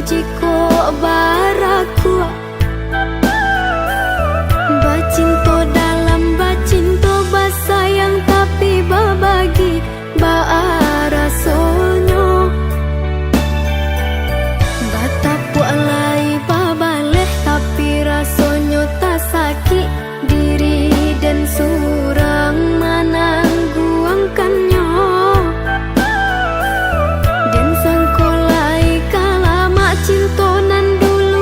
jiko baraku bacinto dalam bacinto basayang tapi babagi baarasonyo batapu alai babaleh tapi rasonyo tak sakit diri dan surang menangguangkannya dan sangkolai kala mak cinto nan dulu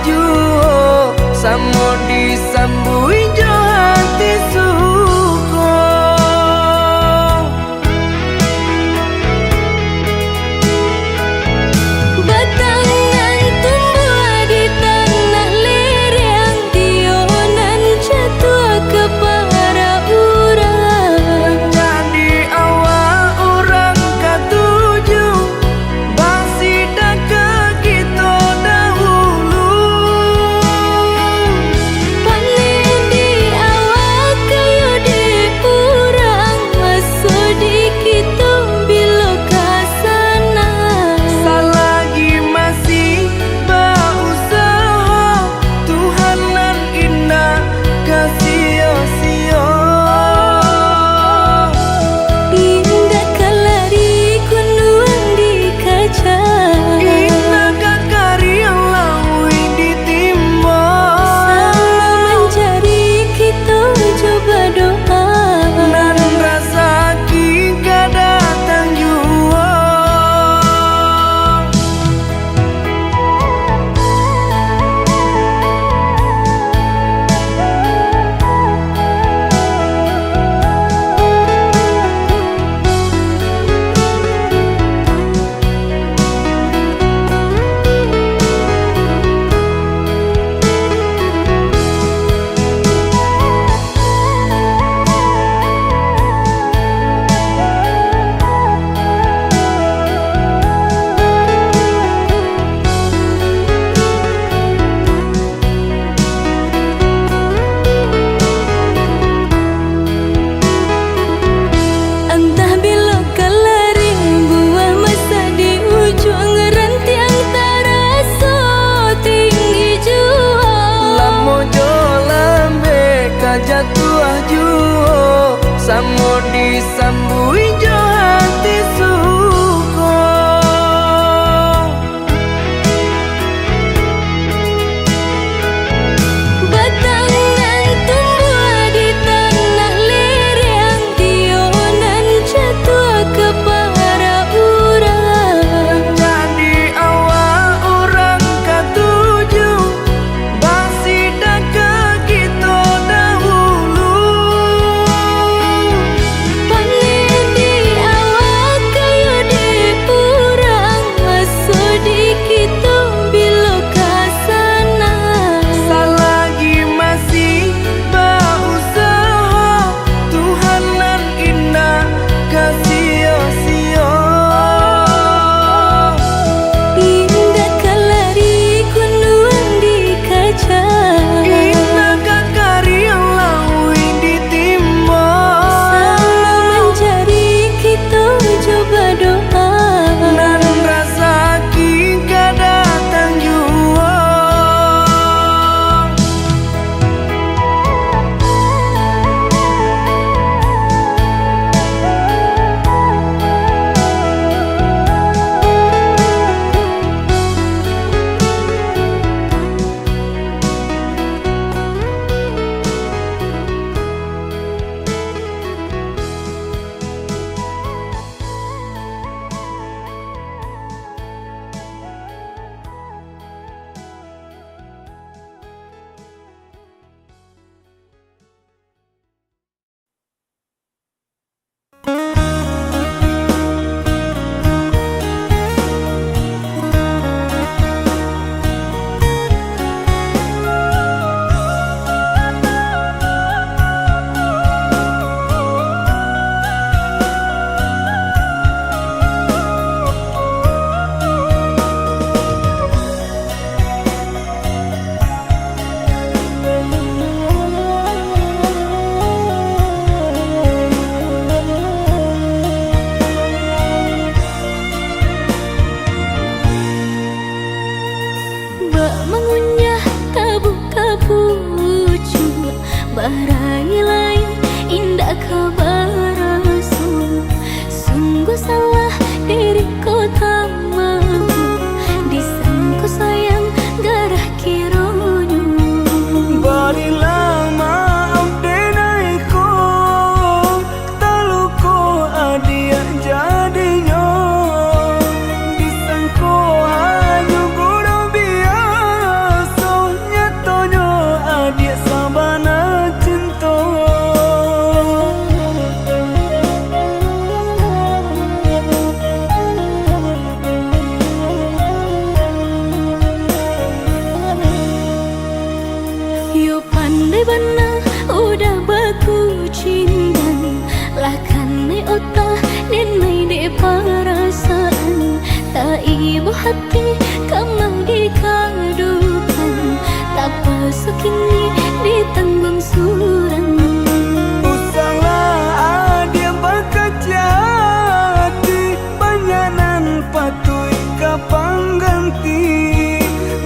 tuju samo disambui jo hati suko. Batangan tumbuh di tanah lereng, tionan jatuh ke para urang. Jadi awal orang katuju basida ke kita dahulu. Panen di sukini ditanggung surang. Usaha dia bakajati banyanan patui kapang ganti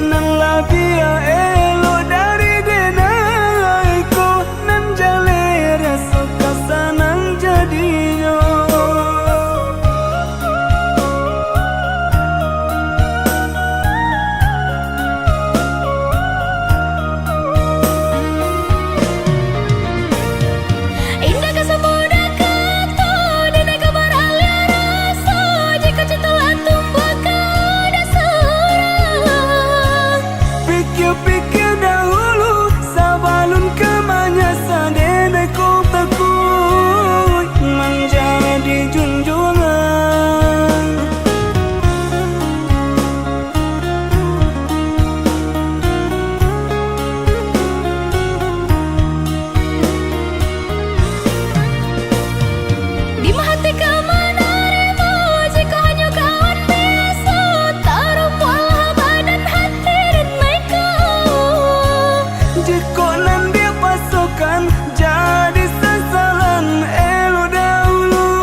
nan labia elo dari denai ko nan jale rasa kasanang jadinya. Indah kesemudah kata dan kabar alia rasa jika cinta tumbuh kada seorang. Pikir-pikir dahulu sabalun kemanya sadene ko takui menjadi junjungan. Di hati kemana remo jika hanya kawan biasa taruh pola badan hati dan mereka. Jika nan dia pasukan jadi sesalan elo dahulu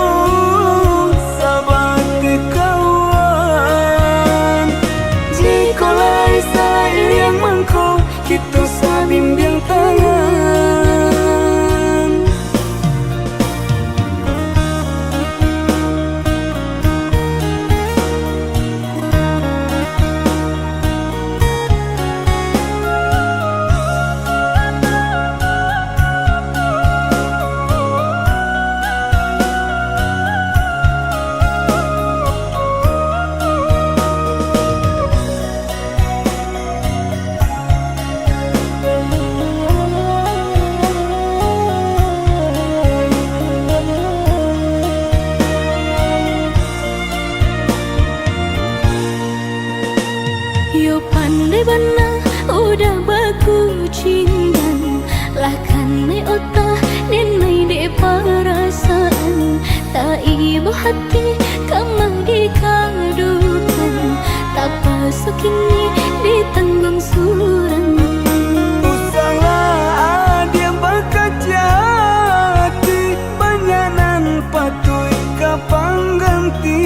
sahabat kawan. Jika lai sair yang mangko kita sabimbing tangan. Yo pandai bana udah baku cindan lahkan ne otak dan nai de perasaan tak ibu hati kamang dikadukan tak pasuk ini ditanggung surang. Usaha dia bakajati banyanan patui kapang ganti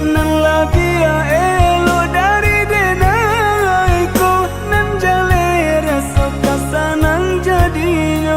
nan labia elo dari denai ko nan jale rasa kasanang jadinya.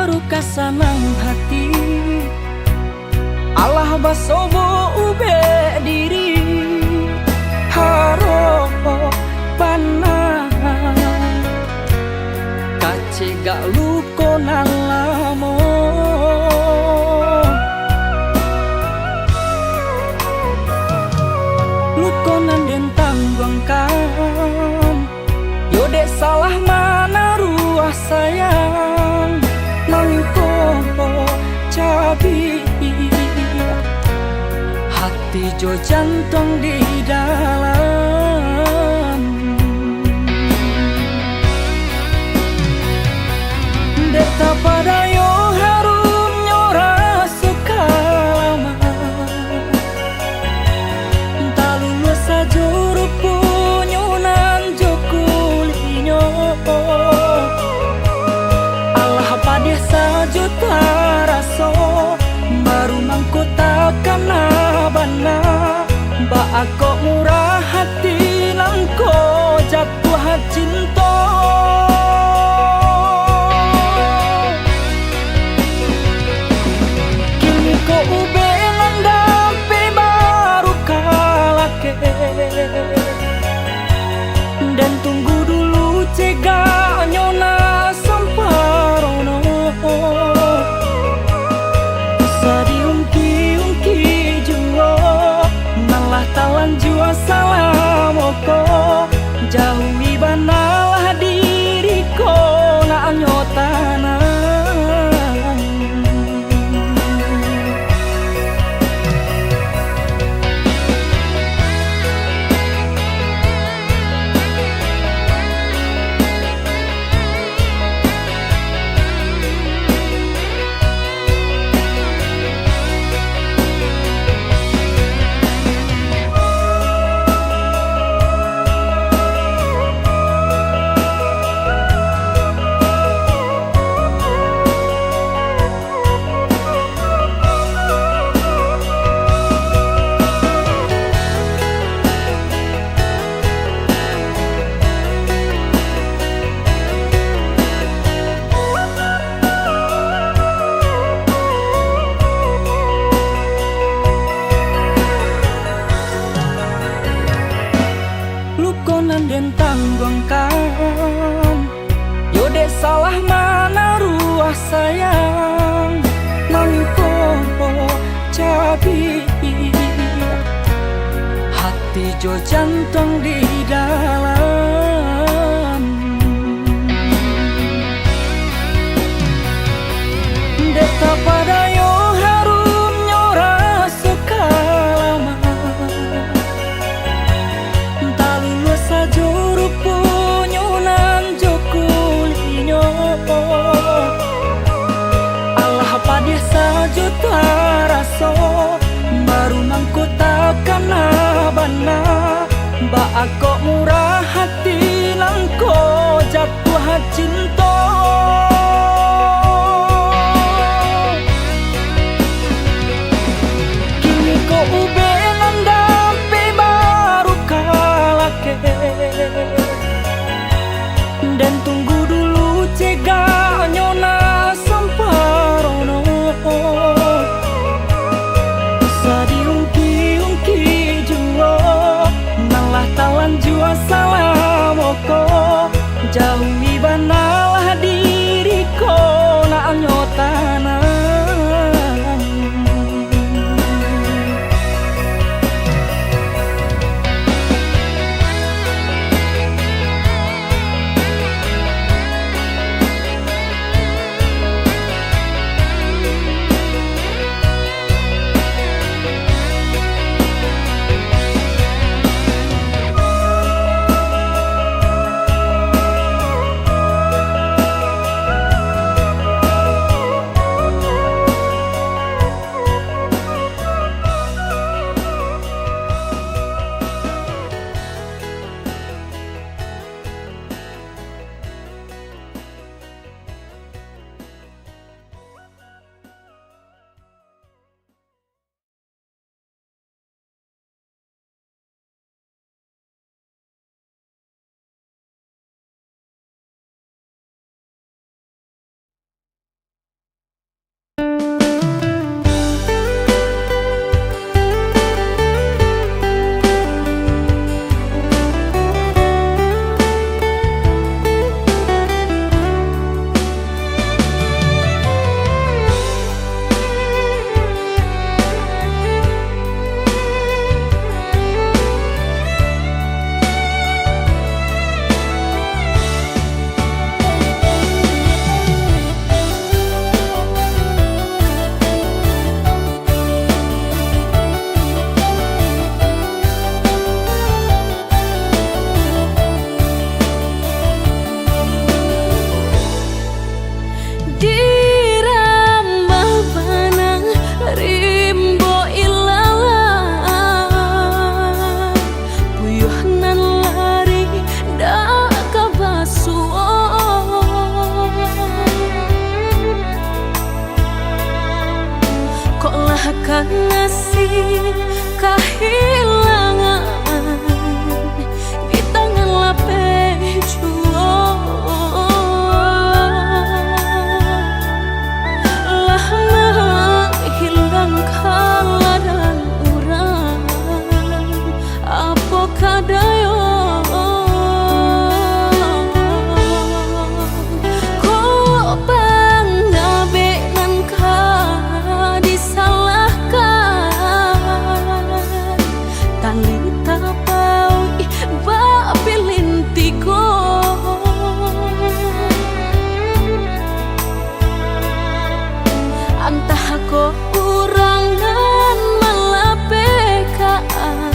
baru kasanang hati Allah basobo ube diri haro panah kace gak luko nalamo luko nanden tangguangkan yode salah mana ruah sayang nangko cabi hati jo jantung di dalam deta pada yo harum nyora suka lama talulu sajuru punyunan jokulinyo Allah padeh sajuta raso baru mangku takkan abana ba aku murah hati nangko jatuh cinta kini ko ube ngandapi baru kalake dan tunggu dulu cegah nyona samparono sadiungki-ungki juo nalah talan jua salamoko jauhi banalah diriko na nyotana dan tangguangkan yode salah mana ruah sayang nangko cabi hati jo jantung di dalam deta pada yo harum nyora suka lama sajuru punyunan jokulinyo Allah padeh sajuta raso baru nangku takkan abana ba aku murah hati nangko jatuh cinta kini ko ube ngandapi baru kalake dan tunggu dulu cegah nyona samparono sadiungki-ungki juo nalah talan jua salamoko jauhi banalah akan ngasih kehilangan di tangan lapeh jua. Lah menghilangkan dan urang apa kadayo. Antah ko urangan malapekaan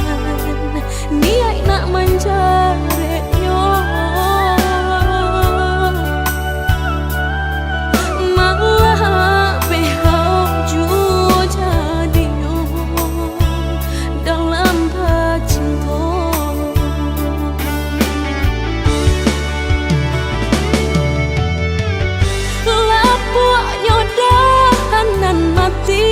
niai nak menjare yo malah behau ju jadi yo dalam bacinto. Lapuk nyodahan nan mati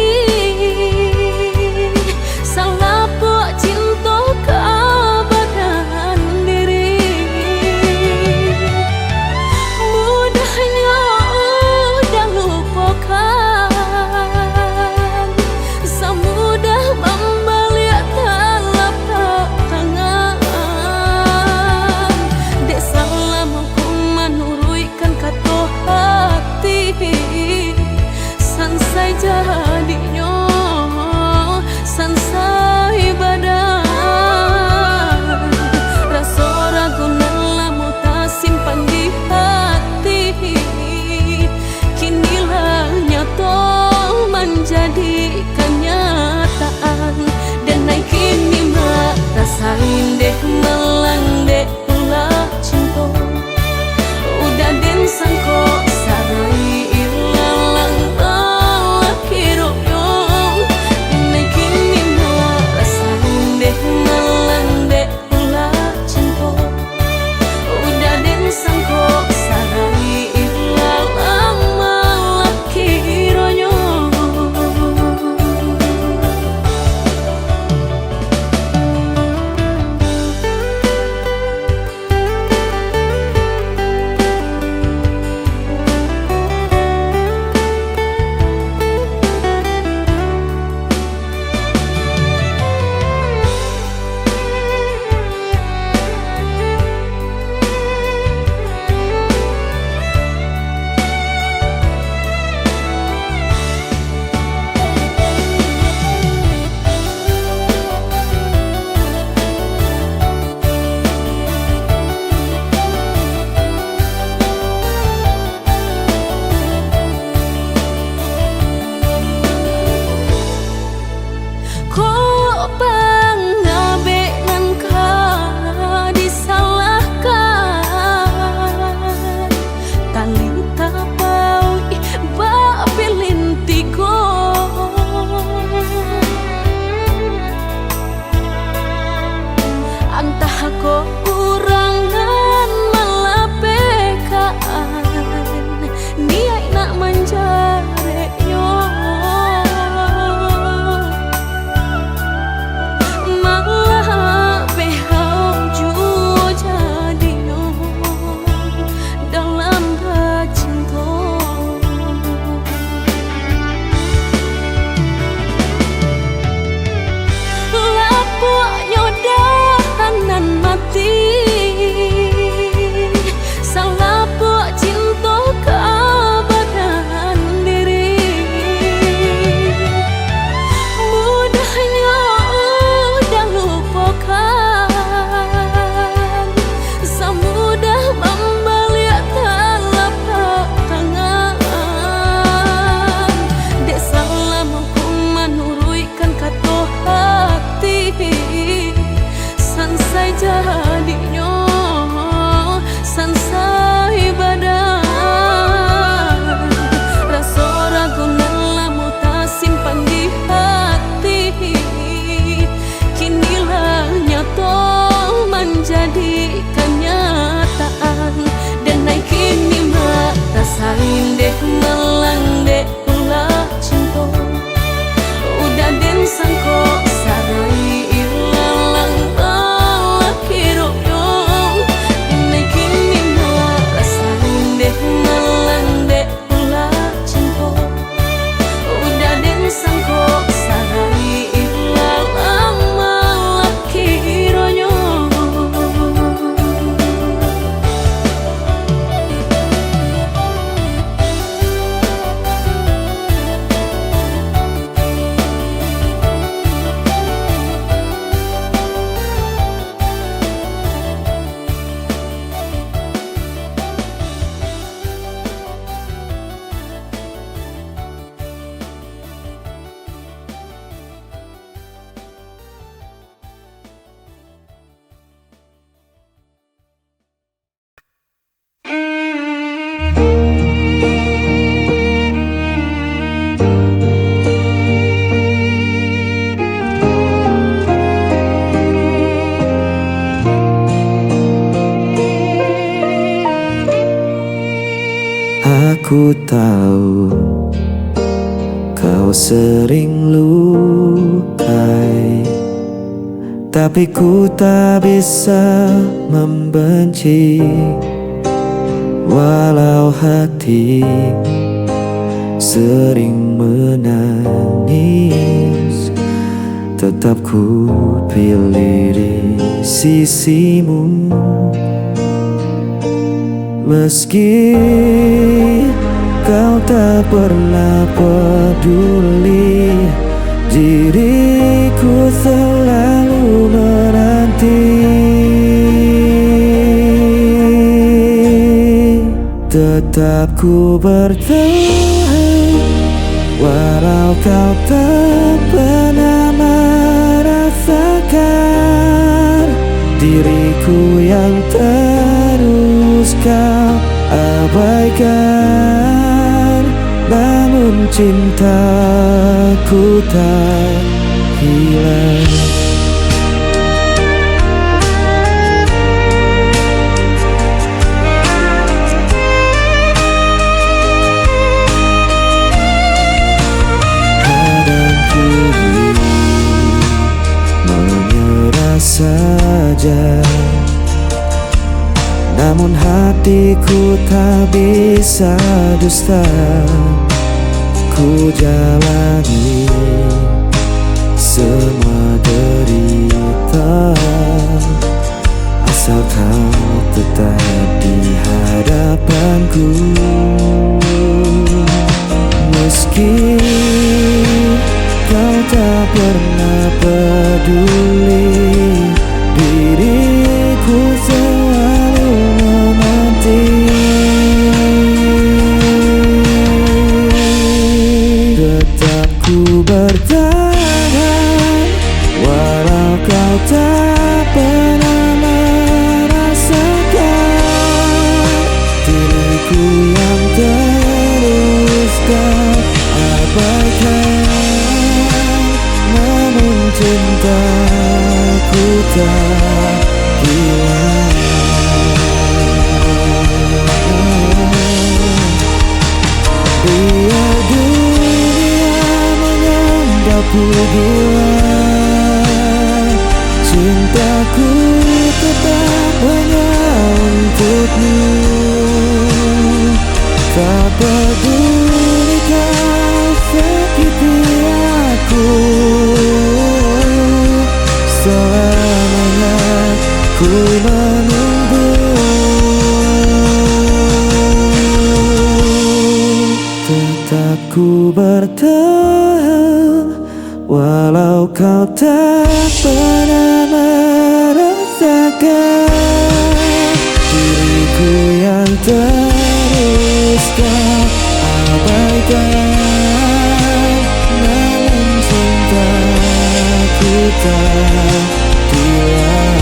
tahu kau sering lukai, tapi ku tak bisa membenci. Walau hati sering menangis, tetap ku pilih di sisimu. Meski kau tak pernah peduli, diriku selalu menanti. Tetap ku bertahan, walau kau tak pernah merasakan diriku yang terus kau abaikan. Namun cintaku tak hilang. Saja, namun hatiku tak bisa dusta. Ku jalani semua derita, asal kau tetap di hadapanku. Meski kau tak pernah peduli, diriku selalu menanti. Tetap ku bertahan, walau kau tak pernah merasakan diriku yang terus kau abaikan. Namun cintaku tak hilang. Biar dunia menganggapku gila, cintaku tetap hanya untukmu. Tak peduli kau sakiti aku, selamanya ku menunggu. Tetap ku bertahan, walau kau tak pernah merasakan diriku yang terus kau abaikan. Namun cintaku tak hilang.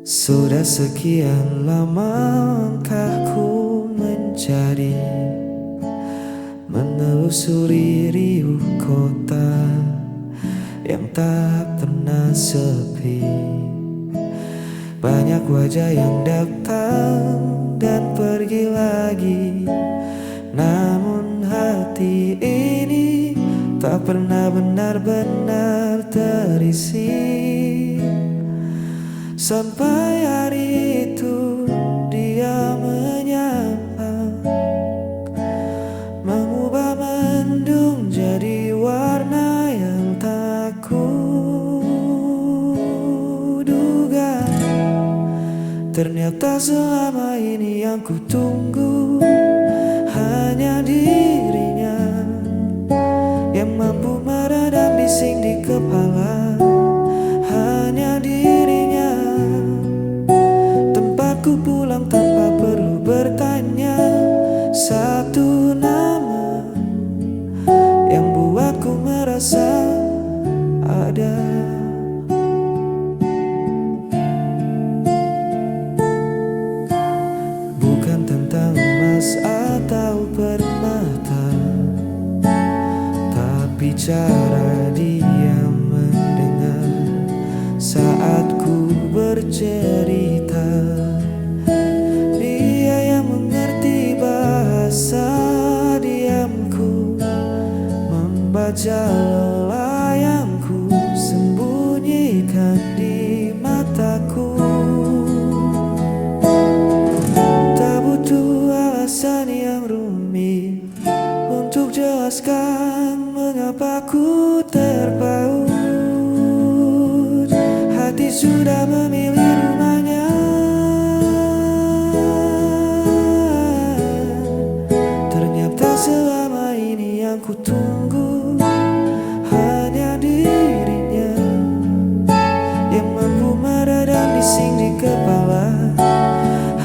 Sudah sekian lama ku mencari, menelusuri riuh kota yang tak pernah sepi. Banyak wajah yang datang dan pergi lagi, namun hati ini tak pernah benar-benar terisi. Sampai hari itu dia menyapa, mengubah mendung jadi warna yang tak kuduga. Ternyata Ternyata selama ini yang ku tunggu hanya dirinya yang mampu meredam bising di kepala. Hanya dirinya tempatku pulang tanpa perlu bertanya. Satu nama yang buatku merasa ada. Bukan tentang emas atau permata, tapi cara dia mendengar saat ku bercerita. Dia yang mengerti bahasa diamku, membaca lelah yang ku sembunyikan di mataku. Tak butuh alasan yang rumit untuk jelaskan mengapa ku terpaut. Hati sudah memilih rumahnya. Ternyata selama ini yang ku tunggu hanya dirinya yang mampu meredam bising di kepala.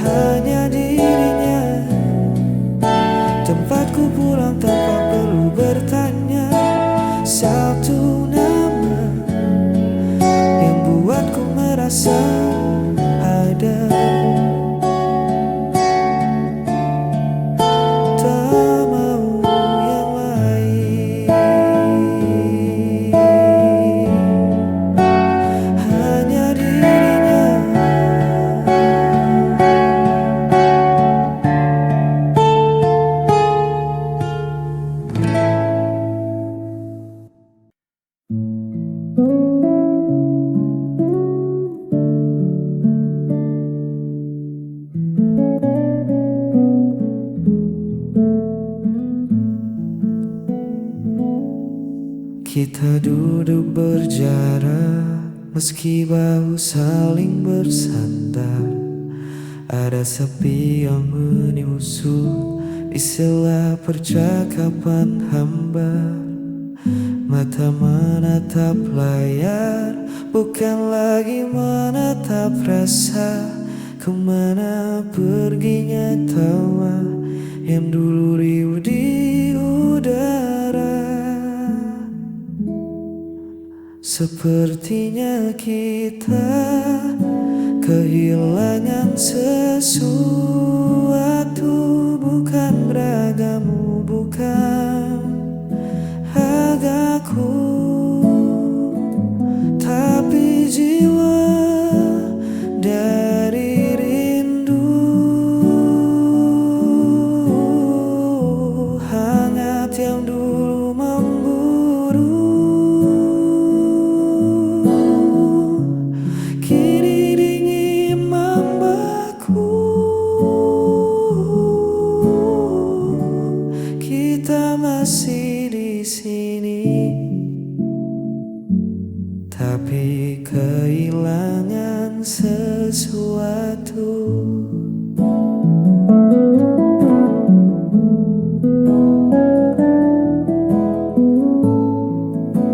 Hanya dirinya tempatku pulang tanpa perlu bertanya. Satu nama yang buatku merasa ada. Tak mau yang lain. Hanya dirinya. Kita duduk berjarak, meski bahu saling bersandar. Ada sepi yang menyusut di sela percakapan hambar. Mata menatap layar, bukan lagi menatap rasa. Kemana perginya tawa yang dulu riuh di udara. Sepertinya kita kehilangan sesuatu. Bukan ragamu, bukan agaku, tapi jiwa dari rindu. Hangat yang dulu memburu, kini dingin membeku. Kita masih di sini, tapi kehilangan sesuatu.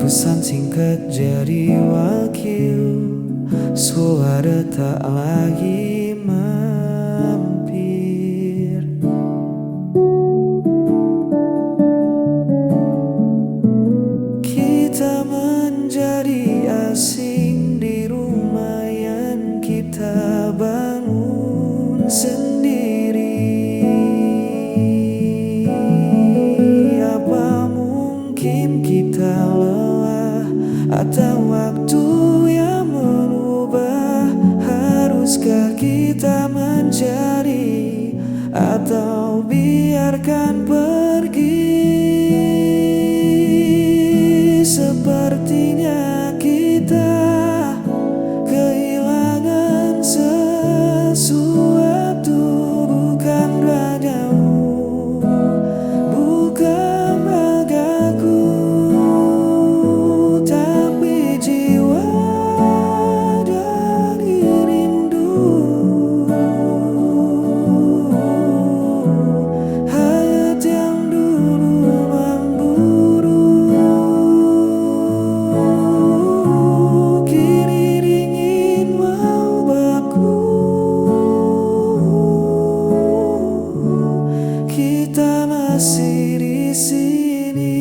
Pesan singkat jadi wakil, suara tak lagi mampir. Kita menjadi asing di rumah yang kita bangun sendiri. Apa mungkin kita lelah atau waktu yang mengubah? Haruskah kita mencari atau biarkan pergi? Sepertinya kita kehilangan sesuatu. Bukan ragamu, bukan agaku, tapi jiwa dari rindu. masih di sini,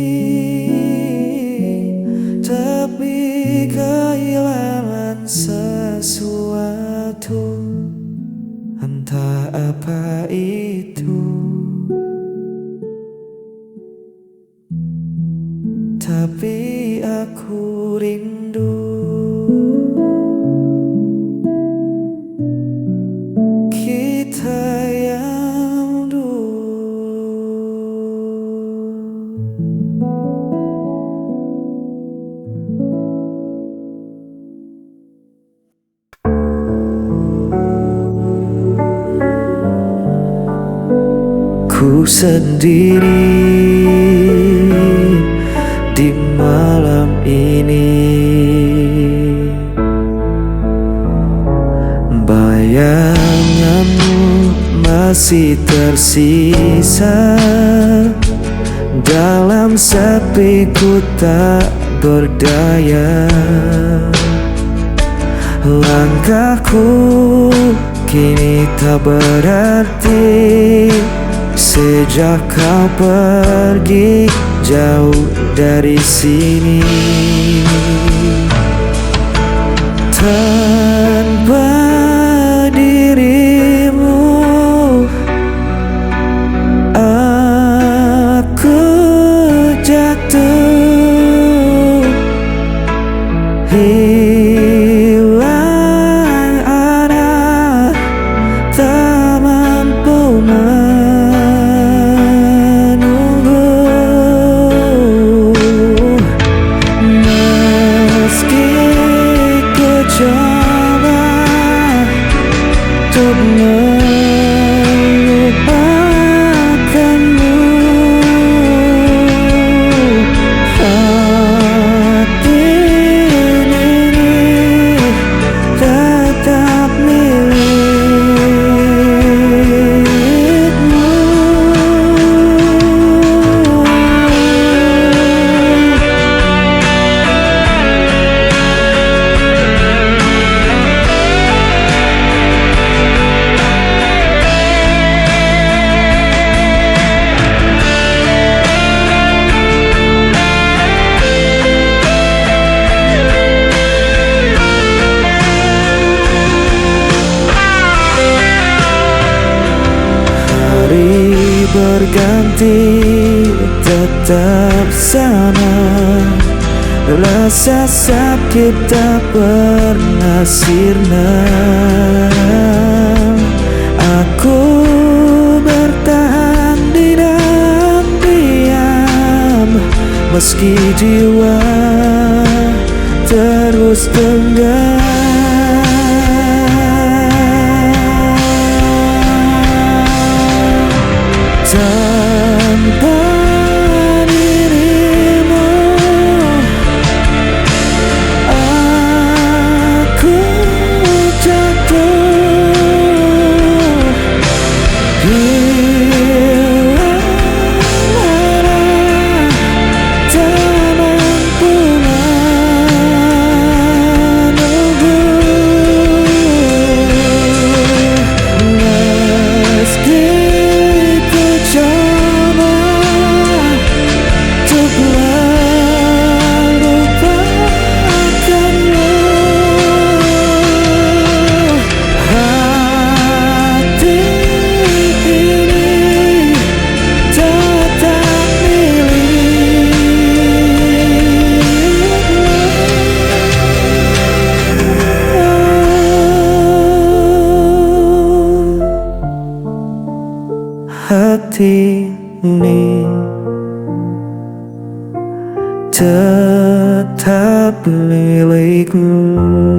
tapi kehilangan sesuatu, entah apa itu. Tapi aku rindu kita yang dulu. Ku sendiri di malam ini, bayanganmu masih tersisa dalam sepiku tak berdaya. Langkahku kini tak berarti sejak kau pergi jauh dari sini. Tanpa dirimu aku jatuh, hilang arah, tak mampu melupakanmu. Hati ini tetap milikmu. Hari berganti tetap sama, rasa sakit tak pernah sirna. Aku bertahan di dalam diam, meski jiwa terus tenggelam. Tanpa dirimu aku jatuh, hilang arah, tak mampu menunggu. Meski ku coba untuk melupakanmu, hati ini tetap milikmu. Hati ini tetap milikmu.